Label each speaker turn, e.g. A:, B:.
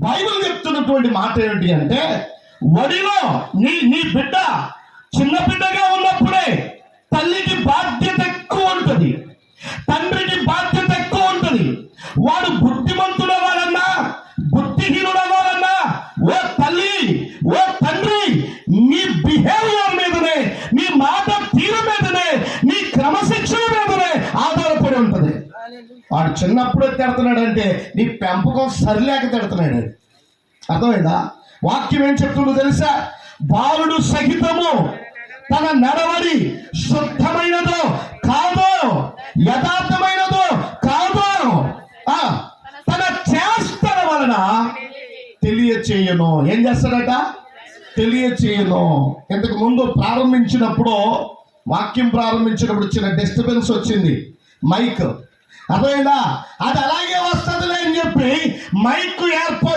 A: Bible చెప్తున్నటువంటి మాట ఏమిటి అంటే, వడిలో నీ నీ బిడ్డ చిన్న బిడ్డగా ఉన్నప్పుడే తల్లికి బాధ్యత ఎక్కువ ఉంటుంది, తండ్రికి బాధ్యత ఎక్కువ ఉంటుంది. వాడు బుద్ధిమంతుడు అవ్వాలన్నా బుద్ధిహీనుడు అవ్వాలన్నా ఓ తల్లి ఓ తండ్రి నీ బిహేవియర్ మీదనే, నీ మాట తీరు మీదనే, నీ క్రమశిక్షణ మీదనే ఆధారపడి ఉంటుంది. వాడు చిన్నప్పుడే తిడుతున్నాడంటే నీ పెంపకం సరిలేక తిడుతున్నాడు. అర్థమైందా? వాక్యం ఏం చెప్తుందో తెలుసా? బాలుడు సహితము తన నడవడి శుద్ధమైనదో కాదో, యథార్థమైనదో కాదో తన చేష్టల వలన తెలియచేయను. ఏం చేస్తాడట? తెలియచేయను. ఇంతకు ముందు ప్రారంభించినప్పుడు, వాక్యం ప్రారంభించినప్పుడు చిన్న డిస్టర్బెన్స్ వచ్చింది, మైక్. అర్థమైందా? అది అలాగే వస్తుందిలే అని చెప్పి మైక్ ఏర్పాటు